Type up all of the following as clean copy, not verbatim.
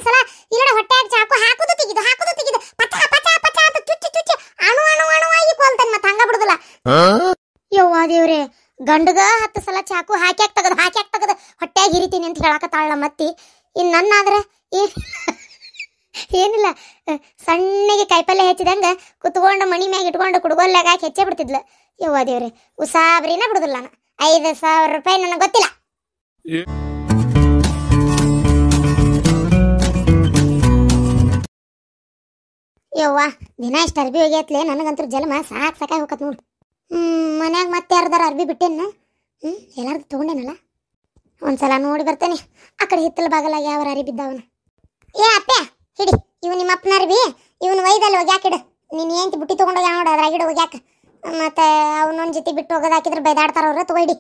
ಸಲ ಇಲ್ಲಡ ಹೊಟ್ಟೆಯಾಗ ಚಾಕು ಹಾಕುದು ತೆಗಿದು ಪಚ ಪಚ ಪಚ ಅಂತ ಚುಚ್ಚಿ ಚುಚ್ಚಿ ಅಣು ಅಣು ಅಣುವಾಗಿ ಕೊಲ್ತಾನೆ ಮತ್ತೆ ಹಂಗ ಬಿಡುದಿಲ್ಲ. ಯವ್ವಾ ದೇವ್ರೆ, ಗಂಡಗ 10 ಸಲ ಚಾಕು ಹಾಕ್ಯಾಕ್ ತಗದ ಹೊಟ್ಟೆಯಾಗ ಹಿರಿತೀನಿ ಅಂತ ಹೇಳಕತ್ತಾಳ ಮತ್ತಿ. ಇನ್ ನನ್ನಾದ್ರೆ ಏನಿಲ್ಲ, ಸಣ್ಣಗೆ ಕಾಯಿಪಲ್ಲೆ ಹೆಚ್ಚಿದಂಗ ಕುತ್ಕೊಂಡು ಮಣಿ ಮ್ಯಾಗ ಇಟ್ಕೊಂಡು ಕುಡ್ಗೊಲ್ಲಾಗ ಹೆಚ್ಚೆ ಬಿಡ್ತಿದ್ಲು. ಯವ್ವಾ ದೇವ್ರೆ, ಉಸಾಬ್ರಿನ ಬಿಡುದಿಲ್ಲ. 5,000 ರೂಪಾಯಿ ನನಗೆ ಗೊತ್ತಿಲ್ಲ. ಯವ್ವ ದಿನ ಇಷ್ಟು ಅರ್ಬಿ ಹೋಗ್ಯತ್ಲೆ, ನನಗಂತೂ ಜನ್ಮ ಸಾಕಾಗಿ ಹೋಗತ್ ನೋಡು. ಮನ್ಯಾಗ ಮತ್ತೆ ಯಾರ್ದಾರ ಅರ್ಬಿ ಬಿಟ್ಟೇನ? ಎಲ್ಲಾರ್ದು ತಗೊಂಡೇನಲ್ಲ. ಒಂದ್ಸಲ ನೋಡಿ ಬರ್ತೇನೆ ಆ ಕಡೆ ಹಿತ್ತಲ ಬಾಗಲಾಗ ಯಾವ ಅರಿ ಬಿದ್ದವನ. ಏ ಅಪ್ಪೆ ಹಿಡಿ, ಇವ್ ನಿಮ್ಮ ಅಪ್ಪನ ಅರ್ಬಿ, ಇವನ್ ಒಯ್ದಲ್ಲಿ ಹೋಗ್ಯಾಕಿಡು. ನೀನು ಏಂತಿ ಬುಟ್ಟಿ ತೊಗೊಂಡೋಗ್ಯ ನೋಡು, ಅದ್ರಾಗಿಡು ಹೋಗ್ಯಾಕ. ಮತ್ತೆ ಅವನೊಂದ್ ಜೊತೆ ಬಿಟ್ಟು ಹೋಗೋದು ಹಾಕಿದ್ರೆ ಬೈದಾಡ್ತಾರ ಅವ್ರ. ತಗೋಡಿ.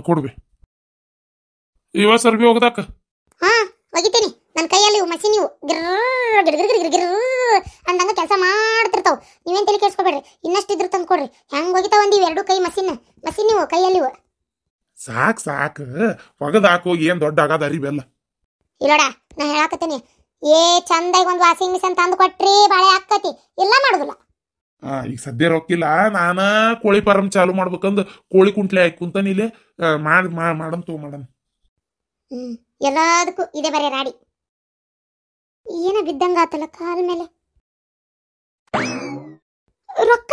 ಕೊಡ್ಬಿ ಇವ ಸರ್ಬಿ ಹೋಗದಾಕ. ಒಗಿತೀನಿ. ನನ್ನ ಕೈಯಲ್ಲಿ ಇವು ಮಷೀನ್ ಇವು ಗಿರ್ ಅಂದಂಗ ಕೆಲಸ ಮಾಡ್ತಿರ್ತಾವ. ನೀವೇನ್ ತಲೆ ಕೆಡ್ಸ್ಕೊಬೇಡ್ರಿ, ಇನ್ನಷ್ಟಿದ್ರು ತಂದು ಕೊಡ್ರಿ. ಹೆಂಗ್ ಹೋಗಿತಾವ ಒಂದ್ ಇವ್ 2 ಕೈ ಮಷೀನ್ ಇವು ಕೈಯಲ್ಲಿ ಇವು. ಸಾಕು ಒಗದಾಕು, ಏನ್ ದೊಡ್ಡ ಆಗದ ಅರಿಬೆಲ್ಲ. ಇಲ್ಲೋಡ, ನಾ ಹೇಳಾಕತ್ತೀನಿ, ಚಂದಾಗಿ ಒಂದ್ ವಾಷಿಂಗ್ ಮಿಷಿನ್ ತಂದು ಕೊಟ್ರಿ ಬಾಳೆ ಹಾಕತಿ. ಇಲ್ಲ ಮಾಡುದಿಲ್ಲ. ಈಗ ಸದ್ಯ ರೊಕ್ಕಿಲ್ಲ, ನಾನ ಕೋಳಿ ಫಾರಂ ಚಾಲು ಮಾಡ್ಬೇಕಂದ್ ಕೋಳಿ ಕುಂಟ್ಲೆ ಹಾಕಿ ಕುಂತಾನ ಇಲ್ಲಿ. ಮಾಡಮ್. ಎಲ್ಲದಕ್ಕೂ ಇದೆ ಬರೀ ರಾಡಿ. ಏನ ಬಿದ್ದಂಗ ಆತಲ್ಲ ಕಾಲ ಮೇಲೆ. ರೊಕ್ಕ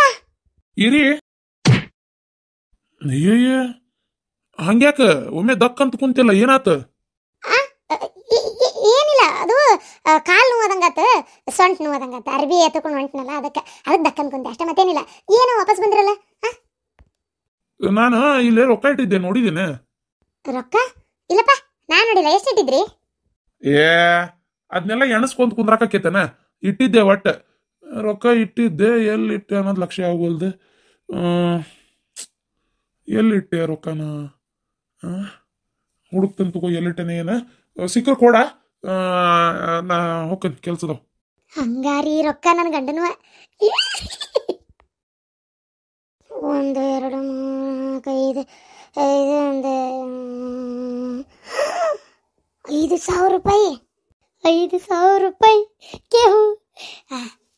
ಇರಿ. ಅಯ್ಯಯ್ಯ, ಹಂಗ್ಯಾಕ ಒಮ್ಮೆ ದಕ್ಕಂತ ಕುಂತಿಲ್ಲ, ಏನಾತ? ಏನಿಲ್ಲ, ಅದು ಕಾಲು ನೋವಾದಂಗಾತ, ಸೊಂಟ ನೋವಾದಂಗಾತ. ಅರ್ಬಿ ಎತ್ಕೊಂಡು ಹೊಂಟ್ನಲ್ಲ, ಅದಕ್ಕೆ ದಕ್ಕನ್ ಕುಂತೆ ಅಷ್ಟೇ, ಮತ್ತೇನಿಲ್ಲ. ಏನೋ ವಾಪಸ್ ಬಂದ್ರಲ್ಲ? ನಾನು ಇಲ್ಲೇ ರೊಕ್ಕ ಇಟ್ಟಿದ್ದೆ, ನೋಡಿದ್ದೇನೆ. ರೊಕ್ಕ ಇಲ್ಲಪ್ಪ, ನಾನ್ ನೋಡಿಲ್ಲ. ಎಷ್ಟಿಟ್ಟಿದ್ರಿ? ಅದನ್ನೆಲ್ಲ ಎಣಸ್ಕೊಂತ ಕುಂದ್ರಾಕೇತನ. ಇಟ್ಟಿದ್ದೆ, ಒಟ್ಟ ರೊಕ್ಕ ಇಟ್ಟಿದ್ದೆ. ಎಲ್ಲಿಟ್ಟೆ ಅನ್ನೋದು ಲಕ್ಷ್ಯ ಆಗೋಲ್ದು. ಎಲ್ಲಿಟ್ಟೆ ರೊಕ್ಕನ? ಹುಡುಕ್ತಂತ ತಗೋ, ಎಲ್ಲಿಟ್ಟನೆ ಏನ ಸಿಕ್ಕರ್ ಕೊಡ, ನಾ ಹೋಗ್ತೇನೆ ಕೆಲ್ಸದವ್. ಹಂಗಾರಿ ರೊಕ್ಕ ನನ್ನ ಗಂಡನ 1 2 3 5 5,000 ರೂಪಾಯಿ. 5,000 ರೂಪಾಯಿ ಕೇಹು.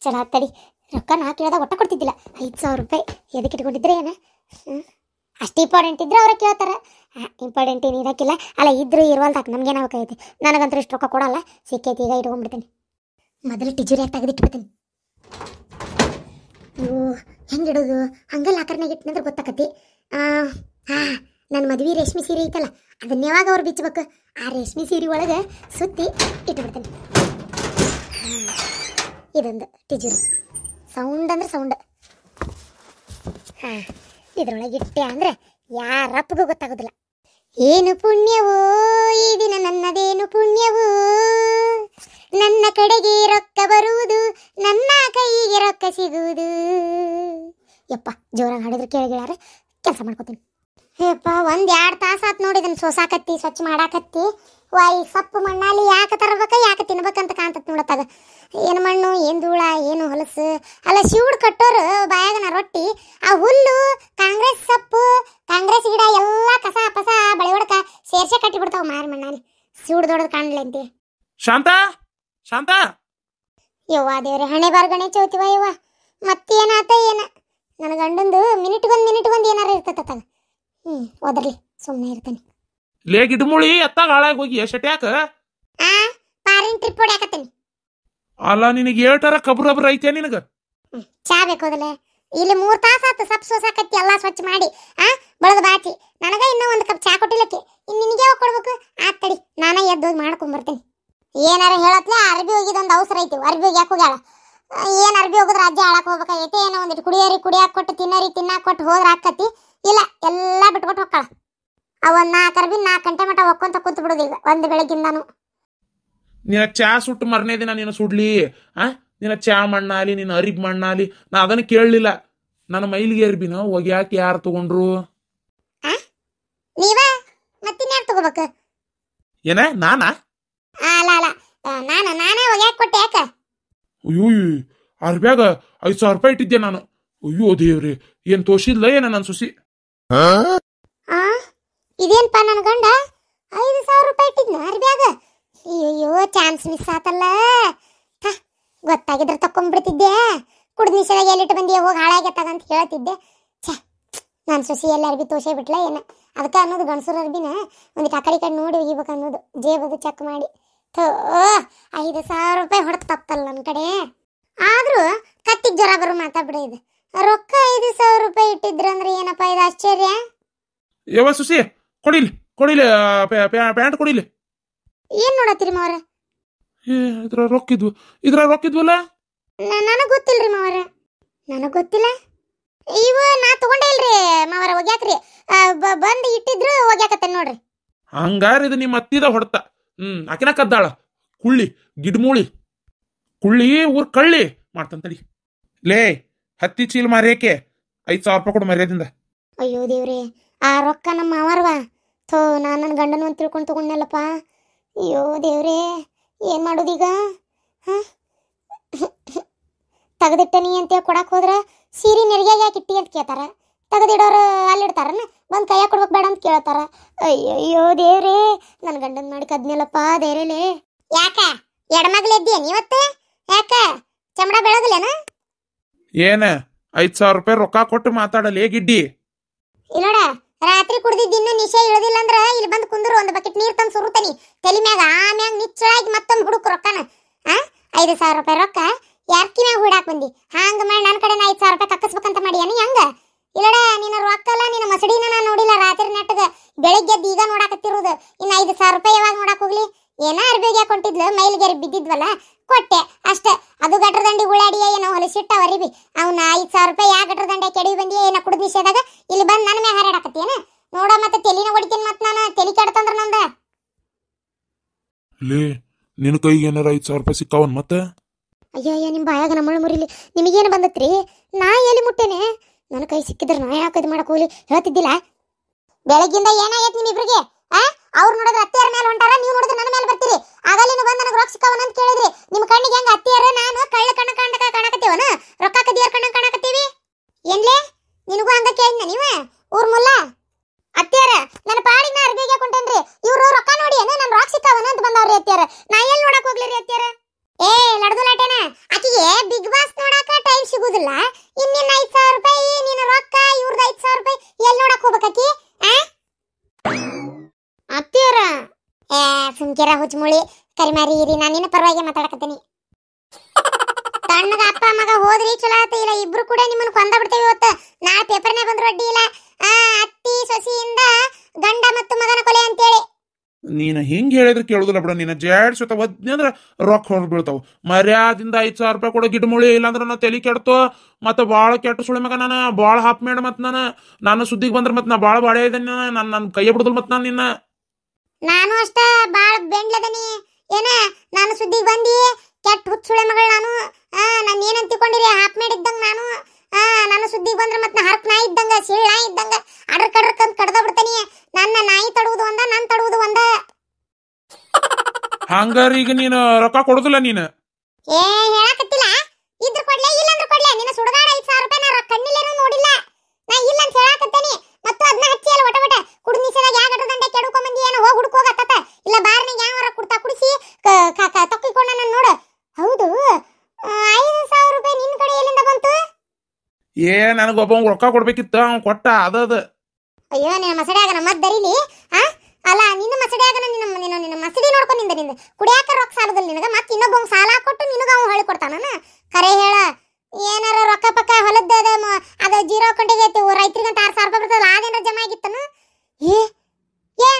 ಚಲೋ ತಡಿ, ರೊಕ್ಕ ನಾ ಕೇಳ್ದಾಗ ಒಟ್ಟ ಕೊಡ್ತಿದ್ದಿಲ್ಲ. 5,000 ರೂಪಾಯಿ ಎದಕ್ಕೆ ಇಟ್ಕೊಂಡಿದ್ರೆ ಏನ? ಅಷ್ಟು ಇಂಪಾರ್ಟೆಂಟ್ ಇದ್ರೆ ಅವ್ರ ಕೇಳ್ತಾರ. ಇಂಪಾರ್ಟೆಂಟ್ ಏನು ಇರೋಕ್ಕಿಲ್ಲ ಅಲ್ಲ. ಇದ್ರು ಇರುವಲ್ದಾಕ ನಮ್ಗೇನು ಅವಕೈತಿ. ನನಗಂತೂ ಇಷ್ಟು ರೊಕ್ಕ ಕೊಡಲ್ಲ. ಸಿಕ್ಕೈತಿ, ಈಗ ಇಟ್ಕೊಂಡ್ಬಿಡ್ತೀನಿ. ಮೊದಲು ಟಿಜುರಿ ಆಗಿ ತೆಗೆದಿಟ್ಬಿಡ್ತೀನಿ. ಇವು ಹೆಂಗೆ ಇಡೋದು? ಹಂಗೆ ಲಾಕರ್ನಾಗ ಇಟ್ಟಿನಂದ್ರೆ ಗೊತ್ತಾಕತಿ. ನನ್ನ ಮದುವೆ ರೇಷ್ಮೆ ಸೀರೆ ಐತಲ್ಲ, ಅದನ್ನ ಯಾವಾಗ ಅವ್ರು ಬಿಚ್ಚಬೇಕು. ಆ ರೇಷ್ಮೆ ಸೀರೆ ಒಳಗೆ ಸುತ್ತಿ ಇಟ್ಬಿಡ್ತೀನಿ. ಇದೊಂದು ಟಿಜುರಿ. ಸೌಂಡ್ ಅಂದ್ರೆ ಸೌಂಡ್. ಇದ್ರೊಳಗೆ ಇಟ್ಟೆ ಅಂದ್ರೆ ಯಾರಪ್ಪಗೂ ಗೊತ್ತಾಗೋದಿಲ್ಲ. ಏನು ಪುಣ್ಯವೋ ಈ ದಿನ ನನ್ನದೇನು ಪುಣ್ಯವೋ, ನನ್ನ ಕಡೆಗೆ ರೊಕ್ಕ ಬರುವುದು, ನನ್ನ ಕೈಗೆ ರೊಕ್ಕ ಸಿಗುವುದು. ಯಪ್ಪ, ಜೋರಾಗಿ ಹಾಡಿದ್ರೆ ಕೇಳಿಗಳಾರೆ ಕೆಲಸ ಮಾಡ್ಕೋತೀನಿ. ಯಪ್ಪ, 1-2 ತಾಸು ಆತ್ ನೋಡಿ ಇದನ್ನು ಸೋಸಾಕತ್ತಿ, ಸ್ವಚ್ಛ ಮಾಡಾಕತ್ತಿ. ವಾಯ್ ಸೊಪ್ಪು ಮಣ್ಣಾಲಿ ಯಾಕೆ ತರಬೇಕ, ಯಾಕೆ ತಿನ್ಬೇಕಂತ ಕಾಣ್ತತ್ ನೋಡತ್ತಾಗ. ಏನು ಮಣ್ಣು, ಏನು ಧೂಳ, ಏನು ಹೊಲಸು. ಅಲ್ಲ ಶಿವುಡ್ ಕಟ್ಟೋರು ಬಾಯಾಗನ ರೊಟ್ಟಿ, ಆ ಹುಲ್ಲು, ಕಾಂಗ್ರೆಸ್ ಸೊಪ್ಪು, ಕಾಂಗ್ರೆಸ್ ಗಿಡ ಎಲ್ಲ ಕಸ ಪಸ ಬಳೆ ಹೊಡ್ಕ ಸೇರ್ಸೆ ಕಟ್ಟಿ ಬಿಡ್ತಾವ ಮಾರಿ ಮಣ್ಣಾಲಿ. ಶಿವುಡ್ ದೊಡ್ಡದು ಕಾಣಲಿ ಅಂತೀವಿ. ಶಾಂತ ಯವ್ವ ದೇವ್ರೆ, ಹಣೆ ಬಾರ್ ಗಣೆ ಚೌತಿವ ಯವ್ವ. ಮತ್ತೇನಾತ ಏನ? ನನ್ನ ಗಂಡಂದು ಮಿನಿಟ್ಗೊಂದು ಏನಾರ ಇರ್ತೈತಾಗ. ಓದರ್ಲಿ, ಸುಮ್ಮನೆ ಇರ್ತೇನೆ. ಲೇ ಗಿಡಮುಳಿ, ಎತ್ತಾಗ ಹಾಳಾಗಿ ಹೋಗಿ ಎಷ್ಟಟ್ಯಾಕ? ಪಾರಿನ್ ಟ್ರಿಪ್ ಹೊಡ್ಯಾಕತ್ತೀನಿ. ಅಲ್ಲ, ನಿನಗೆ ಏಟಾರ ಕಬ್ರಬ್ರ ಐತೆ ನಿನಗ? ಚಾ ಬೇಕೋದಲ್ಲ. ಇಲ್ಲಿ 3 ತಾಸು ಆತು ಸಪ್ ಸೋಸಾಕತ್ತಿ ಎಲ್ಲ ಸ್ವಚ್ಛ ಮಾಡಿ ಬಳದ ಬಾಚಿ. ನನಗ ಇನ್ನೂ 1 ಕಪ್ ಚಾ ಕೊಟ್ಟಿಲ್ಲಕ್ಕೆ. ಇನ್ನು ನಿನಗೆ ಯಾವಾಗ ಕೊಡ್ಬೇಕು? ತಡಿ, ನಾನ ಎದ್ದೋಗಿ ಮಾಡ್ಕೊಂಬರ್ತೇನೆ. ಏನಾರ ಹೇಳತ್ಲೆ, ಅರ್ಬಿ ಹೋಗಿದೊಂದು ಅವಸರ ಐತಿ. ಅರ್ಬಿ ಹೋಗಿ ಯಾಕೆ ಹೋಗ್ಯಾಳ? ಏನು ಅರ್ಬಿ ಹೋಗಿದ್ರೆ ಅಜ್ಜ ಹಾಳಕ್ಕೆ ಹೋಗ್ಬೇಕಾಗೈತಿ. ಏನೋ ಒಂದಿಟ್ಟು ಕುಡಿಯಾಕ್ ಕೊಟ್ಟು ತಿನ್ನಾಕ್ ಕೊಟ್ಟು ಹೋದ್ರೆ ಆಕತಿ. ಇಲ್ಲ, ಎಲ್ಲ ಬಿಟ್ಕೊಟ್ಟು ಹೋಗ್ತಾಳ. ಅವನ್ನ 4 ಅರ್ಬಿ 4 ಗಂಟೆ ಮಟ್ಟ ಒಕ್ಕೊಂತ ಕೂತ್ ಬಿಡುದು. ಈಗ ಒಂದು ಬೆಳಗ್ಗಿಂದಾನು ನಿನ್ನ ಚಾ ಸುಟ್ಟು ಮರನೇ ದಿನ ನೀನು ಸುಡ್ಲಿ. ನಿನ್ನ ಚಾ ಮಣ್ಣಾಲಿ, ನಿನ್ನ ಅರಿಬ್ ಮಣ್ಣಾಲಿ, ನಾ ಅದನ್ನ ಕೇಳಲಿಲ್ಲ. ನನ್ನ ಮೈಲಿಗೆ ಅರ್ಬಿನ ಒಗ್ಯಾಕೆ ಯಾರು ತಗೊಂಡ್ರು? ನೀವ ಮತ್ತಿನ್ಯಾರು ತಗೋಬೇಕು? ಏನ ನಾನಾ? ಅಲ್ಲ, ನಾನೇ ಒಗ್ಯಾಕೆ ಕೊಟ್ಟೆ. ಯಾಕ? ಅಯ್ಯೋ, ಅರ್ಬ್ಯಾಗ 5,000 ರೂಪಾಯಿ ಇಟ್ಟಿದ್ದೆ ನಾನು. ಅಯ್ಯೋ ದೇವ್ರಿ, ಏನ್ ತೋಷಿದ್ಲ ಏನ ನನ್ನ ಸುಸಿ? ಇದೇನ್ಪಾ, ನನ್ನ ಗಂಡ 5,000 ರೂಪಾಯಿ ಇಟ್ಟಿದ್ನ ಅರ್ಬ್ಯಾಗ? ಅಯ್ಯೋ, ಚಾ ಚಾನ್ಸ್ ಮಿಸ್ ಆತಲ್ಲ. ಥ, ಗೊತ್ತಾಗಿದ್ರೆ ತಕೊಂಡ್ಬಿಡ್ತಿದ್ದೆ. ಕುಡ್ದು ನಿಷೇಧಾಗ ಎಲ್ಲಿಟ್ಟು ಬಂದಿ ಹೋಗಿ ಹಾಳಾಗತ್ತಾಗ ಅಂತ ಹೇಳ್ತಿದ್ದೆ. ಛೇ, ನಾನು ಸೊಸಿ ಎಲ್ಲ ಅರ್ಬಿ ತೋಸೇ ಬಿಟ್ಲ ಏನ. ಅದಕ್ಕೆ ಅನ್ನೋದು ಗಂಡಸೂರ ಅರ್ಬಿನ ಒಂದಿಟ್ಟು ಆ ಕಡೆ ನೋಡಿ ಒಗಿಬೇಕು ಅನ್ನೋದು. ಜೇಬದು ಚೆಕ್ ಮಾಡಿ. ಥೋ, 5,000 ರೂಪಾಯಿ ಹೊಡೆದು ತಪ್ಪಲ್ಲ ನನ್ನ ಕಡೆ. ಆದ್ರೂ ಕತ್ತಿಗೆ ಜ್ವರ ಬರೋ ಮಾತಾಡ್ಬಿಡ ಇದು. ರೊಕ್ಕ 5,000 ರೂಪಾಯಿ ಇಟ್ಟಿದ್ರು ಅಂದ್ರೆ ಏನಪ್ಪ ಇದು ಆಶ್ಚರ್ಯ. ಯವ ಸುಸಿ ಕೊಡಿಲಿ ಪ್ಯಾಂಟ್ ಕೊಡಿಲಿ. ಏನ್ ನೋಡತ್ತೀರಿ ಮಾವ್ರ? ಇದ್ರ ರೊಕ್ಕಿದ್ವಲ್ಲ. ನನಗ್ ಗೊತ್ತಿಲ್ರಿ ಮಾವರ, ನನಗ್ ಗೊತ್ತಿಲ್ಲ. ಇವ ನಾ ತಗೊಂಡೇ ಇಲ್ರಿ ಮಾವರ. ಒಗ್ಯಾಕ್ರಿ ಬಂದ್ ಇಟ್ಟಿದ್ರು ಒಗ್ಯಾಕತ್ತೆ ನೋಡ್ರಿ. ಹಂಗಾರ ಇದು ನಿಮ್ಮ ಅತ್ತಿದ ಹೊಡ್ತ. ಆಕಿನ ಕದ್ದಾಳ ಕುಳ್ಳಿ ಗಿಡ್ಮೂಳಿ ಕುಳ್ಳಿ ಊರ್ ಕಳ್ಳಿ ಮಾಡ್ತಂತಡಿ. ಲೇ ಹತ್ತಿ ಚೀಲ ಮಾರ್ಯಾಕೆ 5,000 ರೂಪಾಯಿ ಕೊಡು ಮರ್ಯಾದಿಂದ. ಅಯ್ಯೋ ದೇವ್ರಿ, ಆ ರೊಕ್ಕ ನಮ್ಮ ಮಾವರ್ವಾ. ಥೋ, ನಾನು ನನ್ನ ಗಂಡನು ಅಂತ ತಿಳ್ಕೊಂಡು ತಗೊಂಡಲ್ಲಪ್ಪ. ಅಯ್ಯೋ ದೇವ್ರೇ, ಏನ್ ಮಾಡೋದೀಗ? ತೆಗೆದಿಟ್ಟನಿ ಅಂತ ಕೊಡಕ್ ಹೋದ್ರ ಸೀರೆ ನೆರಿಗೆಗೆ ಯಾಕೆ ಇಟ್ಟಿ ಅಂತ ಕೇಳ್ತಾರ. ತೆಗೆದಿಡೋರು ಅಲ್ಲಿಡ್ತಾರನ, ಬಂದು ಕೈಯಾಗ ಕೊಡ್ಬೇಕು ಬೇಡ ಅಂತ ಕೇಳ್ತಾರ. ಅಯ್ಯೋ ದೇವ್ರೇ, ನನ್ನ ಗಂಡನ ಮಾಡಿ ಕದ್ನಿಲ್ಲಪ್ಪ ದೇವ್ರೇಲೆ. ಯಾಕ ಎಡಮಗ್ಲೆದ್ದೀಯ ನೀವತ್ತು? ಯಾಕ ಚಮಡ ಬೆಳಗಲೇನ? ಏನ 5,000 ರೂಪಾಯಿ ರೊಕ್ಕ ಕೊಟ್ಟು ಮಾತಾಡಲೇ ಗಿಡ್ಡಿ. ಇಲ್ಲೋಡ, ರಾತ್ರಿ ಕುಡ್ದಿದ್ದಿನ್ನ ನಿಶೆ ಇಳದಿಲ್ಲ ಅಂದ್ರ ಇಲ್ಲಿ ಬಂದು ಕುಂದ್ರು ಒಂದು ಬಕೆಟ್ ನೀರ್ ತಂದು ಸುರುತನಿ ತಲೆ ಮ್ಯಾಗ. ಆಮ್ಯಾಗ ನಿಚ್ಚಳಾಗಿ ಮತ್ತೊಂದು ಹುಡುಕ್ ರೊಕ್ಕನ. 5,000 ರೂಪಾಯಿ ರೊಕ್ಕ ಯಾರ್ಕಿ ಮ್ಯಾಗ ಹುಡಾಕ್ ಬಂದಿ? ಹಾಂಗ ಮಾಡಿ ನನ್ನ ಕಡೆ 5,000 ರೂಪಾಯಿ ಕಕ್ಕಸ್ಬೇಕಂತ ಮಾಡಿಯಾನಿ ಹೆಂಗ? ಇಲ್ಲಡ, ನಿನ್ನ ರೊಕ್ಕಲ್ಲ ನಿನ್ನ ಮಸಡಿನ ನಾನು ನೋಡಿಲ್ಲ ರಾತ್ರಿ ನೆಟ್ಟಗ. ಬೆಳಿಗ್ಗೆದ್ದು ಈಗ ನೋಡಾಕತ್ತಿರುವುದು. ಇನ್ನು 5,000 ರೂಪಾಯಿ ಯಾವಾಗ ನೋಡಾಕ್ ಹೋಗ್ಲಿ? ಏನ ಅರ್ಬಿಗೆ ಹಾಕೊಂಡಿದ್ಲು, ಮೈಲ್ಗೆರಿ ಬಿದ್ದಿದ್ವಲ್ಲ ಕೊಟ್ಟೆ ಅಷ್ಟೇ. ಅದು ಗಟ್ರ ದಂಡಿ ಉಳ್ಳಾಡಿಯ ಏನೋ ಹೊಲಸಿಟ್ಟ ಅವರಿಬಿ. ಅವ್ನ 5,000 ರೂಪಾಯಿ ಯಾ ಗಟ್ರ ದಂಡೆ ಕೆಡಿ ಬಂದಿ ಏನ ಕುಡ್ದು ನಿಷೇಧಾಗ ಇಲ್ಲಿ ಬಂದು ನನ್ನ ಮ್ಯಾಗ ಹಾರಾಡಕತ್ತೇನ ನೋಡ. ಮತ್ತೆ ತೆಲಿನ ಹೊಡಿತೀನಿ ಮತ್ ನಾನು. ತೆಲಿ ಕೆಡ್ತಂದ್ರ ನಂದ. ಲೇ ನಿನ್ನ ಕೈಗೆ ಏನಾರ 5,000 ರೂಪಾಯಿ ಸಿಕ್ಕಾವನ್ ಮತ್ತೆ? ಅಯ್ಯಯ್ಯ, ನಿಮ್ಮ ಬಾಯಾಗ ನಮ್ಮಳು ಮುರಿಲಿ. ನಿಮಗೇನು ಬಂದತ್ರಿ? ನಾ ಎಲ್ಲಿ ಮುಟ್ಟೇನೆ? ನನ್ನ ಕೈ ಸಿಕ್ಕಿದ್ರೆ ನಾ ಯಾಕೆ ಇದು ಮಾಡಕ್ ಹೋಗ್ಲಿ ಹೇಳ್ತಿದ್ದಿಲ್ಲ. ಬೆಳಗ್ಗಿಂದ ಏನಾಗೈತಿ ನಿಮ್ಮಿಬ್ರಿಗೆ? ಅವ್ರು ನೋಡಿದ್ರೆ ಅತ್ತೆಯರ ಮೇಲೆ ಹೊಂಟಾರ, ನೀವು ನೋಡಿದ್ರೆ ನನ್ನ ಮೇಲೆ ಬರ್ತೀರಿ. ಆಗಲಿನ ಬಂದು ನನಗೆ ರೊಕ್ಕ ಸಿಕ್ಕಾವನ ಅಂತ ಕೇಳಿದ್ರಿ. ನಿಮ್ಮ ಕಣ್ಣಿಗೆ ಹೆಂಗ ಅತ್ತೆಯರ ನಾನು ಕಳ್ಳ ಕಣ್ಣ ಕಾಣಕತ್ತೀವನ? ರೊಕ್ಕ ಕದಿಯರ್ ಕಣ್ಣ ಕಾಣಕತ್ತೀವಿ ಏನ್ಲೇ? ನಿನಗೂ ಹಂಗ ಕೇಳಿದ್ನ ನೀವ? ಊರ್ ಮುಲ್ಲ ಅತ್ತೆಯರ ನನ್ನ ಪಾಡಿನ ಅರ್ಬಿಗೆ ಕೊಂಟೇನ್ರಿ. ಇವ್ರು ರೊಕ್ಕ ನೋಡಿ ಏನ ನನ್ನ ರೊಕ್ಕ ಸಿಕ್ಕಾವನ ಅಂತ ಬಂದವ್ರಿ ಅತ್ತೆಯರ. ನಾ ಎಲ್ಲಿ ನೋಡಕ್ ಹೋಗ್ಲಿರಿ ಅತ್ತೆಯರ? ನಡ್ದು ಲಾಟೇನ ಆಕಿಗೆ ಬಿಗ್ ಬಾಸ್ ನೋಡಾಕ ಟೈಮ್ ಸಿಗುದಿಲ್ಲ. ಇನ್ನಿನ್ನ 5,000 ರೂಪಾಯಿ ನಿನ್ನ ರೊಕ್ಕ, ಇವ್ರದ್ದು 5,000 ರೂಪಾಯಿ ಎಲ್ಲಿ ನೋಡಕ್ ಹೋಗ್ಬೇಕಾಕಿ? ಅತ್ತೆಯರ ಸುಮ್ಕೆರ ಹುಚ್ಚುಮುಳಿ ಕರಿಮಾರಿ ಇರಿ. ನಾನು ನಿನ್ನ ಪರವಾಗಿ ಮಾತಾಡಕತ್ತೀನಿ. ತಣ್ಣಗ ಅಪ್ಪ ಮಗ ಹೋದ್ರಿ ಚಲೋ ಆತ. ಇಲ್ಲ ಇಬ್ರು ಕೂಡ ನಿಮ್ಮನ್ನ ಕೊಂದ ಬಿಡ್ತೇವೆ ಇವತ್ತು. ನಾಳೆ ಪೇಪರ್ನೇ ಬಂದ್ರು ಅಡ್ಡಿ ಇಲ್ಲ. ಅತ್ತಿ ಸೊಸಿಯಿಂದ ಗಂಡ ಮತ್ತು ಮಗನ ಕೊಲೆ ಅಂತೇಳಿ. ನೀನು ಹಿಂಗೆ ಹೇಳಿದ್ರೆ ಕೇಳುದಿಲ್ಲ ಬಿಡ. ನೀನು ಜಾಡ್ ಸುತ್ತ ಒದ್ನಿ ಅಂದ್ರೆ ರೊಕ್ಕ ಹೊರ ಬೀಳ್ತಾವ. ಮರ್ಯಾದಿಂದ 5,000 ರೂಪಾಯಿ ಕೊಡೋ ಗಿಡ್ಮುಳಿ. ಇಲ್ಲಾಂದ್ರೆ ನಾನು ತಲೆ ಕೆಡ್ತು. ಮತ್ತೆ ಭಾಳ ಕೆಟ್ಟ ಸುಳಿ ಮಗ ನಾನು. ಭಾಳ ಹಾಪ್ ಮೇಡ ಮತ್ತೆ ನಾನು ಸುದ್ದಿಗೆ ಬಂದ್ರೆ ಮತ್ತೆ ನಾ ಭಾಳ ಬಾಳೆ ಇದ್ದೇನೆ. ನನ್ನ ಕೈಯ ಬಿಡುದಿಲ್ಲ ಮತ್ತೆ ನಾನು ಅಷ್ಟ ಭಾಳ ಬೆಂಡ್ಲದನಿ ಏನ. ನಾನು ಸುದ್ದಿಗೆ ಬಂದಿ ಕೆಟ್ಟ ಹುಚ್ಚುಳೆ ಮಗಳು ನಾನು. ನಾನು ಏನಂತ ತಿಳ್ಕೊಂಡಿರಿ? ಹಾಪ್ ಮೇಡ್ ಇದ್ದಂಗ ನಾನು. ನಾನು ಸುದ್ದಿಗೆ ಬಂದ್ರೆ ಮತ್ತೆ ಹರಕ್ ನಾಯಿ ಇದ್ದಂಗ, ಸಿಳ್ ನಾಯಿ ಇದ್ದಂಗ ಅಡ್ರಕಂತ ಕಡ್ದ ಬಿಡ್ತಾನಿ. ನನ್ನ ನಾಯಿ ತಡುವುದು ಒಂದ, ನನ್ ತಡುವುದು ಒಂದ. ಹಂಗಾರ ಈಗ ನೀನು ರೊಕ್ಕ ಕೊಡುದಿಲ್ಲ ನೀನು? ಹೇಳಕತ್ತಿಲ್ಲ. ಇದ್ರ ಕೊಡ್ಲೆ ಇಲ್ಲಂದ್ರ ಕೊಡ್ಲೆ. ನಿನ್ನ ಸುಡಗಾಡ 5,000 ರೂಪಾಯಿ ನಾ ಕಣ್ಣಿಲ್ಲೇನೂ ನೋಡಿಲ್ಲ. ನಾ ಇಲ್ಲ ಅಂತ ಹೇಳಕತ್ತೇನಿ. ಮತ್ತು ಅದನ್ನ ಹಚ್ಚಿ ಅಲ್ಲ ಒಟ ಕುಡ್ ನಿಷೇಧಾಗ ಯಾ ಗಟ್ರ ದಂಡೆ ಕೆಡ್ಕೊಂಬಂದಿ ಏನೋ ಹೋಗಿ ಹುಡುಕೋಗ ಅತ್ತ. ಇಲ್ಲ ಬಾರ್ನಾಗ ಯಾವಾರ ಕುಡ್ತಾ ಕುಡಿಸಿ ತೊಕ್ಕಿಕೊಂಡ ನಾನು ನೋಡು. ಹೌದು, 5,000 ರೂಪಾಯಿ ನಿನ್ನ ಕಡೆ ಎಲ್ಲಿಂದ ಬಂತು? ನನಗೊಬ್ಬ ರೊಕ್ಕ ಕೊಡ್ಬೇಕಿತ್ತು, ಅವ್ನು ಕೊಟ್ಟ ಅದ. ಅಯ್ಯೋ, ನಿನ್ನ ಮಸಡಿಯಾಗ ನಮ್ಮದ್ ದರಿಲಿ. ಅಲ್ಲ, ನಿನ್ನ ಮಸಡಿಯಾಗ ನಿನ್ನ ಮಸಡಿ ನೋಡ್ಕೊಂಡು ನಿಂದ ಕುಡಿಯಾಕ ರೊಕ್ಕ ಸಾಲದಲ್ಲಿ ನಿನಗ. ಮತ್ತೆ ಇನ್ನೊಬ್ಬ ಸಾಲ ಕೊಟ್ಟು ನಿನಗ ಅವ್ನು ಹೊಳಿ ಕೊಡ್ತಾನ. ಕರೆ ಹೇಳ, ಏನಾರ ರೊಕ್ಕ ಪಕ್ಕ ಹೊಲದ ಅದ ಜೀರೋ ಅಕೌಂಟಿಗೆ ಐತಿ. ರೈತರಿಗಂತ 6,000 ರೂಪಾಯಿ ಬರ್ತದಲ್ಲ, ಅದೇನಾರ ಜಮಾ ಆಗಿತ್ತನ?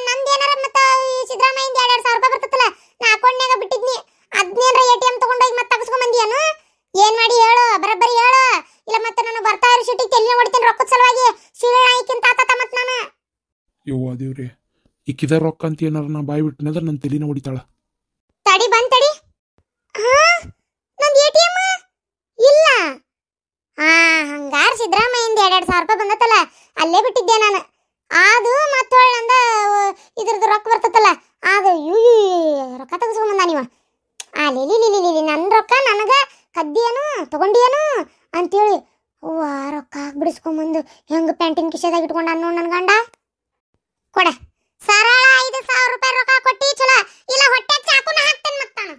ನಂದೇನಾರ ಮತ್ತ ಸಿದ್ದರಾಮಯ್ಯಿಂದ 2,000 ರೂಪಾಯಿ ಬರ್ತದಲ್ಲ, ನಾ ಅಕೌಂಟ್ನಾಗ ಬಿಟ್ಟಿದ್ನಿ. ಅದ್ನೇನ್ರ ATM ತಗೊಂಡೋಗಿ ಮತ್ತೆ ತಗಸ್ಕೊಂಡ್ ಬಂದಿಯನು? ಏನ್ ಮಾಡಿ ಹೇಳು, ಬರಬ್ಬರಿ ಹೇಳು. ಇಲ್ಲ ಮತ್ತೆ ನಾನು ಬರ್ತಾ ಇರೋ ಸಿಟಿಗೆ ತೆಲಿನ ಹೊಡಿತೀನಿ ರೊಕ್ಕದ ಸಲುವಾಗಿ. ಸಿಳಾಯಿಕಿಂತ ತಾತ ಮತ್ ನಾನು. ಯವ್ವ ದೇವ್ರಿ, ಇಕ್ಕಿದ ರೊಕ್ಕ ಅಂತ ಏನಾರ ನಾ ಬಾಯಿ ಬಿಟ್ಟಿನಂದ್ರೆ ನನ್ನ ತೆಲಿನ ಹೊಡಿತಾಳ. ತಡಿ ಬಂತಡಿ. ನಂದು ATM ಇಲ್ಲ. ಹಂಗಾರ ಸಿದ್ದರಾಮಯ್ಯಿಂದ 2,000 ರೂಪಾಯಿ ಬಂದತ್ತಲ್ಲ, ಅಲ್ಲೇ ಬಿಟ್ಟಿದ್ದೆ ನಾನು. ಅದು ಮತ್ತೊಳ್ಳೆ ನಂದ ಇದ್ರದ್ದು ರೊಕ್ಕ ಬರ್ತತ್ತಲ್ಲ, ಅದು ರೊಕ್ಕ ತೆಗೆಸ್ಕೊಂಬಂದ ನೀವ. ಲಿಲಿ ನನ್ನ ರೊಕ್ಕ ನನಗ ಕದ್ದಿಯೇನು ತಗೊಂಡಿಯೇನು ಅಂತೇಳಿ ರೊಕ್ಕ ಬಿಡಿಸ್ಕೊಂಬಂದು ಹೆಂಗ ಪ್ಯಾಂಟಿನ ಕಿಶೆದಾಗ ಇಟ್ಕೊಂಡ ನೋಡ್ ನನ್ನ ಗಂಡ. ಕೊಡ ಸರಳ 5,000 ರೂಪಾಯಿ ರೊಕ್ಕ ಕೊಟ್ಟಿ ಚಲೋ. ಇಲ್ಲ ಹೊಟ್ಟೆ ಚಾಕುನ ಹಾಕ್ತೇನೆ ಮತ್ತಾನ.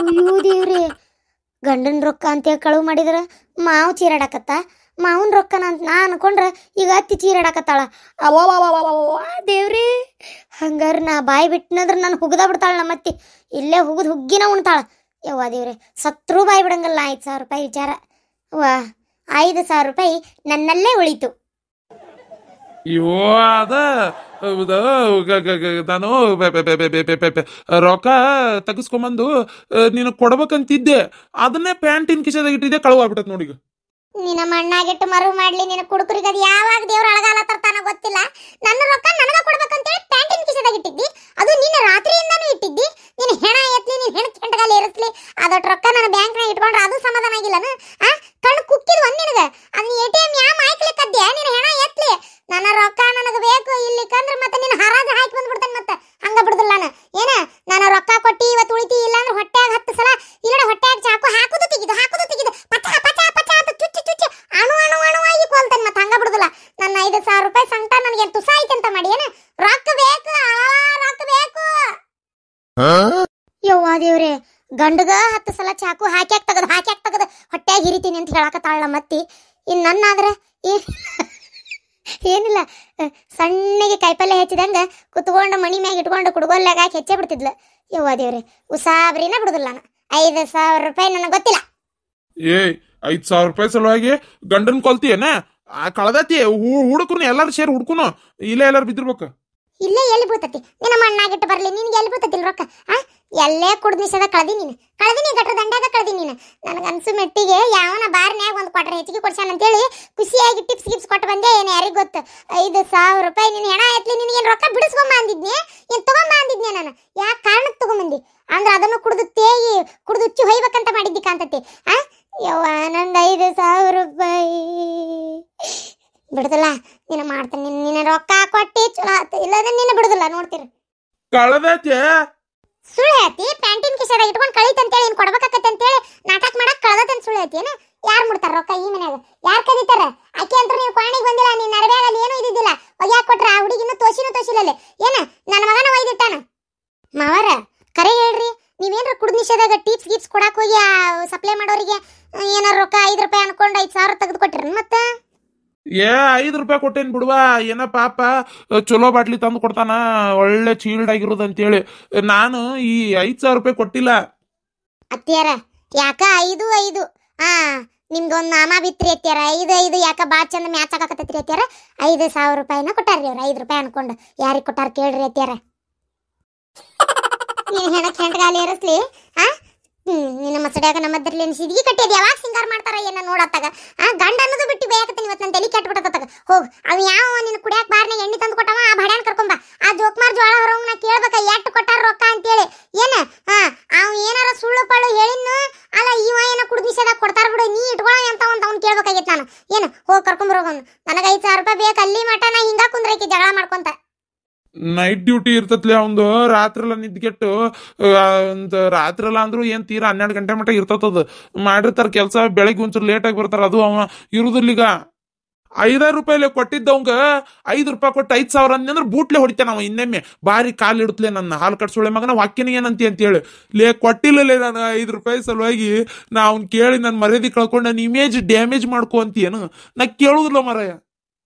ಅಯ್ಯೋ ದೇವ್ರಿ, ಗಂಡನ ರೊಕ್ಕ ಅಂತೇಳಿ ಕಳುವು ಮಾಡಿದ್ರ ಮಾವು ಚೀರಾಡಕತ್ತ, ಮಾವನ್ ರೊಕ್ಕನ ಅಂತ ನಾ ಅನ್ಕೊಂಡ್ರ ಈಗ ಅತ್ತಿ ಚೀರಾಡಕತ್ತಾಳ. ಅವ್ವ ದೇವ್ರಿ, ಹಂಗಾರ ನಾ ಬಾಯಿ ಬಿಟ್ಟನಂದ್ರ ನಾನು ಹುಗ್ದ ಬಿಡ್ತಾಳ. ನಮ್ಮತ್ತಿ ಇಲ್ಲೇ ಹುಗ್ಗಿನ ಉಣ್ತಾಳ. ಯವ್ವ ದೇವ್ರಿ, ಸತ್ರೂ ಬಾಯಿ ಬಿಡಂಗಲ್ಲ. 5,000 ರೂಪಾಯಿ ವಿಚಾರ. ವಾ, 5,000 ರೂಪಾಯಿ ನನ್ನಲ್ಲೇ ಉಳಿತು. ಅಯ್ಯೋ ಅದ ನಾನು ರೊಕ್ಕ ತೆಗಿಸ್ಕೊಂಬಂದು ನೀನು ಕೊಡ್ಬೇಕಂತಿದ್ದೆ, ಅದನ್ನೇ ಪ್ಯಾಂಟಿನ ಕಿಶದಾಗ ಇಟ್ಟಿದ್ದೆ, ಕಳುವಾಗ್ಬಿಟ್ಟತ್ ನೋಡಿ. ನಿನ್ನ ಮಣ್ಣಾಗಿಟ್ಟು ಮರು ಮಾಡ್ಲಿ, ನಿನ್ನ ಕುಡುಕರಿಗೆ ಅದು ಯಾವಾಗ ದೇವ್ರ ಅಳಗಾಲ ತರ್ತಾನ ಗೊತ್ತಿಲ್ಲ. ನನ್ನ ರೊಕ್ಕ ನನಗ ಕೊಡ್ಬೇಕಂತೇಳಿ ಪ್ಯಾಂಟಿನ ಕಿಶದಾಗ ಇಟ್ಟಿದ್ದಿ, ಅದು ನಿನ್ನ ರಾತ್ರಿಯಿಂದಾನು ಇಟ್ಟಿದ್ದಿ. ನೀನು ಹೆಣ ಎತ್ಲಿ, ನೀನು ಹೆಣ ಕೆಂಟಗಾಲ ಏರಿಸ್ಲಿ, ಅದೊಟ್ಟು ರೊಕ್ಕ ನನ್ನ ಬ್ಯಾಂಕ್ನಾಗ ಇಟ್ಕೊಂಡ್ರೆ ಅದು ಸಮಾಧಾನ ಆಗಿಲ್ಲನ? ಕಣ್ಣು ಕುಕ್ಕಿದ್ ಒಂದ್ ನಿನಗ, ಅದನ್ನ ATM ಯಾ ಮಾಯ್ಕ್ಲಿಕ್ಕದ್ದೆ, ನೀನು ಹೆಣ ಎತ್ಲಿ. ನನ್ನ ರೊಕ್ಕ ನನಗೆ ಬೇಕು ಇಲ್ಲಿಕಂದ್ರೆ ಮತ್ತೆ ನಿನ್ನ ಹರಾಜು ಹಾಕಿ ಬಂದ್ಬಿಡ್ತಾನೆ. ಮತ್ತೆ ಹಂಗ ಬಿಡುದಿಲ್ಲ ನಾನು. ಏನ ನನ್ನ ರೊಕ್ಕ ಕೊಟ್ಟಿ ಇವತ್ತು ಉಳಿತಿ, ಇಲ್ಲಾಂದ್ರೆ ಹೊಟ್ಟ್ಯಾಗ 10 ಸಲ ಇಲ್ಲ ಹೊಟ್ಟ್ಯಾಗ ಚಾಕು ಹಾಕುದು ತೆಗಿದು ಪಚ ಪಚ ಪಚ ಅಂತ ಚುಚ್ಚಿ ಚುಚ್ಚಿ ಅಣುವಾಗಿ ಕೊಲ್ತಾನೆ. ಮತ್ತೆ ಹಂಗ ಬಿಡುದಿಲ್ಲ. ನನ್ನ 5,000 ರೂಪಾಯಿ ಸಂಕಟ ನನಗೆ ತುಸ ಐತೆ ಅಂತ ಮಾಡಿ ಏನ ರೊಕ್ಕ ಬೇಕು, ರೊಕ್ಕ ಬೇಕು. ಯವ್ವ ದೇವ್ರೆ, ಗಂಡಗ 10 ಸಲ ಚಾಕು ಹಾಕ್ಯಾಕ್ ತಗದು ಹೊಟ್ಟ್ಯಾಗ ಹಿರಿತೀನಿ ಅಂತ ಹೇಳಕತ್ತಾಳ ನಮ್ಮತ್ತಿ. ಇನ್ ನನ್ನಾದ್ರೆ ಏನಿಲ್ಲ, ಸಣ್ಣಗೆ ಕಾಯಿಪಲ್ಲೆ ಹೆಚ್ಚಿದಂಗ ಕುತ್ಕೊಂಡು ಮಣಿ ಮ್ಯಾಗ ಇಟ್ಕೊಂಡು ಕುಡ್ಗೊಲ್ಲಾಗ ಹೆಚ್ಚೆ ಬಿಡ್ತಿದ್ಲ. ಯವ್ವ ದೇವ್ರೆ, ಉಸಾಬ್ರಿನ ಬಿಡುದಿಲ್ಲ. 5,000 ರೂಪಾಯಿ ನನಗೆ ಗೊತ್ತಿಲ್ಲ. 5,000 ರೂಪಾಯಿ ಸಲುವಾಗಿ ಗಂಡನ್ ಕೊಲ್ತೀಯನ? ಕಳದತಿ ಹುಡುಕ್ರು ಎಲ್ಲಾರು ಸೇರಿ ಹುಡ್ಕುನು, ಇಲ್ಲೇ ಎಲ್ಲಾರು ಬಿದ್ದಿರ್ಬೇಕು. ಇಲ್ಲೇ ಎಲ್ಲಿ ಬೀಳ್ತತಿ? ನಿನ್ನ ಮಣ್ಣಾಗಿಟ್ಟು ಬರ್ಲಿ, ನಿನ್ಗೆ ಎಲ್ಲಿ ಬೀಳ್ತತಿಲ್ ರೊಕ್ಕ? ಎಲ್ಲೇ ಕುಡ್ದು ನಿಷೇಧ ಕಳ್ದಿ ಗಟ್ರ ದಂಡ್ಯಾಗ ಕಳ್ದಿ ನೀನು. ನನಗನ್ಸು ಮೆಟ್ಟಿಗೆ ಯಾವನ ಬಾರ್ನ್ಯಾಗ ಒಂದು ಕ್ವಾಟ್ರ್ ಹೆಚ್ಚಿಗೆ ಕೊಡ್ಸಾನ ಅಂತೇಳಿ ಖುಷಿಯಾಗಿ ಟಿಪ್ಸ್ ಗಿಪ್ಸ್ ಕೊಟ್ಟು ಬಂದೆ. ಏನು ಯಾರಿಗೆ ಗೊತ್ತು? 5,000 ರೂಪಾಯಿ ನಿನ್ನ ಹೆಣ ಎತ್ಲಿ, ನಿನಗೇನು ರೊಕ್ಕ ಬಿಡಿಸ್ಕೊಂಬ ಅಂದಿದ್ನಿ, ಏನು ತಗೊಂಬ ಅಂದಿದ್ನಿ ನಾನು? ಯಾಕೆ ಕಾರಣಕ್ಕೆ ತಗೊಂಬಂದಿ? ಅಂದ್ರೆ ಅದನ್ನು ಕುಡ್ದು ಉಚ್ಚಿ ಹೊಯ್ಬೇಕಂತ ಮಾಡಿದ್ದಿ ಕಾಂತತಿ. ಯವ್ವ, ನಂದು 5,000 ರೂಪಾಯಿ ಬಿಡುದಿಲ್ಲ. ನೀನು ಮಾಡ್ತಾನೆ, ನಿನ್ನ ರೊಕ್ಕ ಕೊಟ್ಟಿ ಚಲೋ ಆತು, ಇಲ್ಲದ ನಿನ್ನ ಬಿಡುದಿಲ್ಲ. ನೋಡ್ತೀರಿ ಕಳದತೆ ಸುಳ್ಳು ಹೇಳ್ತಿ. ಪ್ಯಾಂಟಿನ ಕಿಶದಾಗ ಇಟ್ಕೊಂಡು ಕಳೀತಂತೇಳಿ ಏನು ಕೊಡ್ಬೇಕಾಕತ್ತೆ ಅಂತೇಳಿ ನಾಟಕ ಮಾಡಕ್ ಕಳದತ್ತಂತ ಸುಳ್ಳು ಹೇಳ್ತಿ ಏನು? ಯಾರು ಮುಡ್ತಾರ ರೊಕ್ಕ ಈ ಮನ್ಯಾಗ? ಯಾರು ಕದೀತಾರ? ಆಕೆ ಅಂತ ನೀವು ಕೋಣಿಗೆ ಬಂದಿಲ್ಲ, ನೀನ್ ನರಬ್ಯಾಗಲ್ಲಿ ಏನೂ ಇದ್ದಿದ್ದಿಲ್ಲ. ಒಗ್ಯಾಕ ಕೊಟ್ರ ಆ ಹುಡುಗಿನ ತೋಸಿಲ್ಲಲೆ ಏನ ನನ್ನ ಮಗನ ಒಯ್ದಿಟ್ಟಾನ. ಮಾವರ ಕರೆ ಹೇಳ್ರಿ, ನೀವೇನ್ರ ಕುಡ್ದು ನಿಷೇಧಾಗ ಟಿಪ್ಸ್ ಗಿಪ್ಸ್ ಕೊಡಕ್ ಹೋಗಿ ಸಪ್ಲೈ ಮಾಡೋರಿಗೆ ಏನಾರ ರೊಕ್ಕ 5 ರೂಪಾಯಿ ಅನ್ಕೊಂಡು 5,000 ತೆಗೆದು ಕೊಟ್ಟಿರಿ. ಮತ್ತೆ 5 ರೂಪಾಯಿ ಕೊಟ್ಟೇನ್ ಬಿಡುವ, ಏನ ಪಾಪ ಚಲೋ ಬಾಟ್ಲಿ ತಂದು ಕೊಡ್ತಾನ, ಒಳ್ಳೆ ಚೀಲ್ಡ್ ಆಗಿರೋದು ಅಂತೇಳಿ ನಾನು ಈ 5,000 ರೂಪಾಯಿ ಕೊಟ್ಟಿಲ್ಲ. ಅತ್ತಿಯಾರ ಯಾಕ 5 ನಿಮ್ದೊಂದು ನಾಮ ಬಿತ್ರಿ ಅತ್ತಿಯಾರ. 5 ಯಾಕ ಬಾ ಚಂದ ಮ್ಯಾಚ್ ಆಗಾಕತ್ತೈತ್ರಿ ಅತ್ತಿಯಾರ. 5,000 ರೂಪಾಯಿನ ಕೊಟ್ಟಾರ್ರಿ ಅವ್ರು. 5 ರೂಪಾಯಿ ಅನ್ಕೊಂಡು ಯಾರಿಗೆ ಕೊಟ್ಟಾರ ಕೇಳ್ರಿ ಅತ್ತಿಯಾರ. ನೀನು ಹೆಂಟಗಾಲಿ ಏರಿಸ್ಲಿ. ನಿನ್ನ ಮಸಡ್ಯಾಗ ನಮ್ಮದ್ರಲ್ಲಿ ಸಿದ್ಗಿ ಕಟ್ಟಿದ್ ಯಾವಾಗ ಸಿಂಗಾರ ಮಾಡ್ತಾರ ಏನ ನೋಡತ್ತಾಗ. ಗಂಡ ಅನ್ನೋದು ಬಿಟ್ಟು ಬೇಕತ್ತೀನಿ. ಇವತ್ತು ನನ್ನ ತಲೆ ಕೆಟ್ಬಿಟ್ಟತ್ತಾಗ. ಹೋಗ್, ಅವ್ ಯಾವ ನಿನ್ನ ಕುಡಿಯಾಕ ಬಾರ್ನಾಗ ಎಣ್ಣೆ ತಂದು ಕೊಟ್ಟವ, ಆ ಭಾಡ್ಯಾನ ಕರ್ಕೊಂಬ. ಆ ಜೋಕ್ಮಾರ್ ಜೋಳ ಹೊರವಂಗ ನಾ ಕೇಳ್ಬೇಕ ಎಟ್ಟು ಕೊಟ್ಟಾರ ರೊಕ್ಕ ಅಂತೇಳಿ. ಏನ ಅವ್ ಏನಾರ ಸುಳ್ಳು ಪಳ್ಳು ಹೇಳಿನ್ನು ಅಲ್ಲ, ಇವ ಏನ ಕುಡ್ದು ನಿಷೇಧಾಗ ಕೊಡ್ತಾರ ಬಿಡು, ನೀ ಇಟ್ಕೊಳ್ಳೋ ಅಂತ ಅವ್ನು ಕೇಳ್ಬೇಕಾಗಿತ್ತು ನಾನು. ಏನು ಹೋಗಿ ಕರ್ಕೊಂಬರೋಗನ್. ನನಗೆ 5,000 ರೂಪಾಯಿ ಬೇಕು. ಅಲ್ಲಿ ಮಟ ನಾ ಹಿಂಗ ಕುಂದ್ರೈಕಿ ಜಗಳ ಮಾಡ್ಕೊಂತ. ನೈಟ್ ಡ್ಯೂಟಿ ಇರ್ತತ್ಲೆ ಅವಂದು. ರಾತ್ರೆಲ್ಲ ನಿದ್ಗೆಟ್ಟು ರಾತ್ರೆಲ್ಲ ಅಂದ್ರು ಏನ್ ತೀರಾ 12 ಗಂಟೆ ಮಟ್ಟ ಇರ್ತದ. ಮಾಡಿರ್ತಾರ ಕೆಲಸ, ಬೆಳಗ್ಗೆ ಒಂಚೂರು ಲೇಟಾಗಿ ಬರ್ತಾರ. ಅದು ಅವ ಇರುದಿಲ್ಲೀಗ. 5,000 ರೂಪಾಯಿಲೆ ಕೊಟ್ಟಿದ್ದವಂಗ 5 ರೂಪಾಯಿ ಕೊಟ್ಟು 5,000 ಅಂದ್ರೆ ಬೂಟ್ಲೆ ಹೊಡಿತಾನ ಅವ. ಇನ್ನೊಮ್ಮೆ ಬಾರಿ ಕಾಲು ಇಡುತ್ತಲೇ ನನ್ನ ಹಾಲು ಕಟ್ಸೋಳೆ ಮಗನ ವಾಕ್ಯನ ಏನಂತಿ ಅಂತೇಳಿ ಲೇ ಕೊಟ್ಟಿಲ್ಲಲೇ. ನಾನು 5 ರೂಪಾಯಿ ಸಲುವಾಗಿ ನಾ ಅವ್ನು ಕೇಳಿ ನನ್ನ ಮರ್ಯಾದೆ ಕಳ್ಕೊಂಡು ನನ್ನ ಇಮೇಜ್ ಡ್ಯಾಮೇಜ್ ಮಾಡ್ಕೊ ಅಂತೀಯನು? ನಾ ಕೇಳುದಿಲ್ಲ ಮರಯ್ಯ.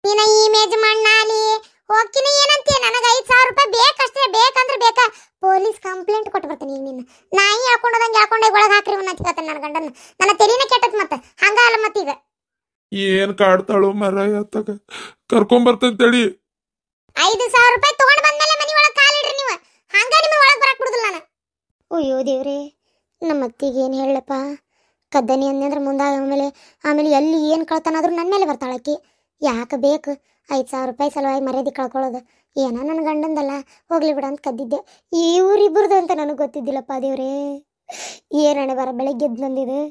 ನಿನ್ನ ಇಮೇಜ್ ಮಣ್ಣಾಲಿ ಹೋಗ್ತೀನಿ ಏನಂತೀಯ? ನನಗೆ 5,000 ರೂಪಾಯಿ ಬೇಕಷ್ಟೇ. ಬೇಕಂದ್ರೆ ಬೇಕಾ? ಪೊಲೀಸ್ ಕಂಪ್ಲೇಂಟ್ ಕೊಟ್ಟು ಬರ್ತೀನಿ ಈಗ. ನಿನ್ನ ನಾಯಿ ಹೇಳ್ಕೊಂಡೋದಂಗೆ ಹೇಳ್ಕೊಂಡೆ ಒಳಗೆ ಹಾಕ್ರಿ ಅಂತ ಹೇಳ್ತಾನೆ ನನ್ನ ಗಂಡನ. ನನ್ನ ತೆಲಿನ ಕೆಟ್ಟತ್ ಮತ್ತೆ ಹಂಗ ಅಲ್ಲ ಮತ್ತೀಗ. ಏನ್ ಕಾಡ್ತಾಳು ಮರಯ್ಯ, ತಗ ಕರ್ಕೊಂಬರ್ತಂತೇಳಿ 5,000 ರೂಪಾಯಿ ತಗೊಂಡ್ ಬಂದ್ಮೇಲೆ ಮನಿ ಒಳಗೆ ಕಾಲಿಡ್ರಿ ನೀವು. ಹಂಗ ನಿಮ್ಮ ಒಳಗೆ ಬರಕ್ ಬಿಡುದಿಲ್ಲ ನಾನು. ಅಯ್ಯೋ ದೇವ್ರೆ, ನಮ್ಮ ಅತ್ತಿಗೆ ಏನು ಹೇಳಪ್ಪ. ಕದ್ದನಿ ಅಂದಂದ್ರೆ ಆಮೇಲೆ ಎಲ್ಲಿ ಏನು ಕಳ್ತಾನಾದ್ರೂ ನನ್ನ ಮೇಲೆ ಬರ್ತಾಳಕ್ಕಿ. ಯಾಕೆ ಬೇಕು 5,000 ರೂಪಾಯಿ ಸಲುವಾಗಿ ಮರ್ಯಾದೆ ಕಳ್ಕೊಳ್ಳೋದು? ಏನೋ ನನ್ನ ಗಂಡಂದಲ್ಲ, ಹೋಗ್ಲಿ ಬಿಡ ಅಂತ ಕದ್ದಿದ್ದೆ. ಇವರಿಬ್ಬರದು ಅಂತ ನನಗೆ ಗೊತ್ತಿದ್ದಿಲ್ಲಪ್ಪ ದೇವ್ರೇ. ಏನಣೆ ಬರ ಬೆಳಗ್ಗೆ ಎದ್ದು ಬಂದಿದೆ.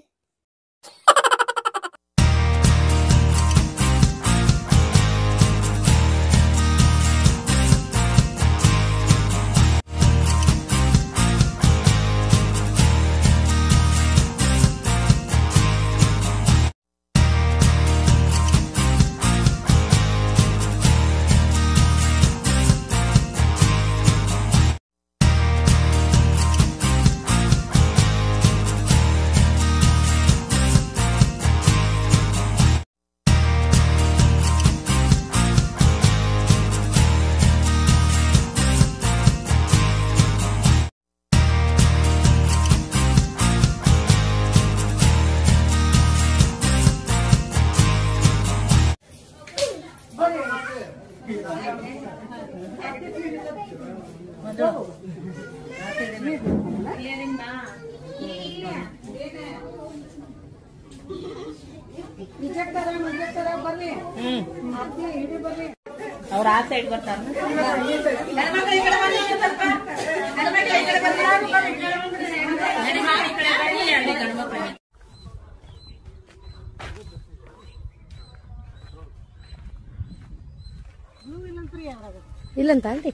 ಅವ್ರ ಆ ಸೈಡ್ ಬರ್ತಾರ. ಇಲ್ಲಂತ ಆಂಟಿ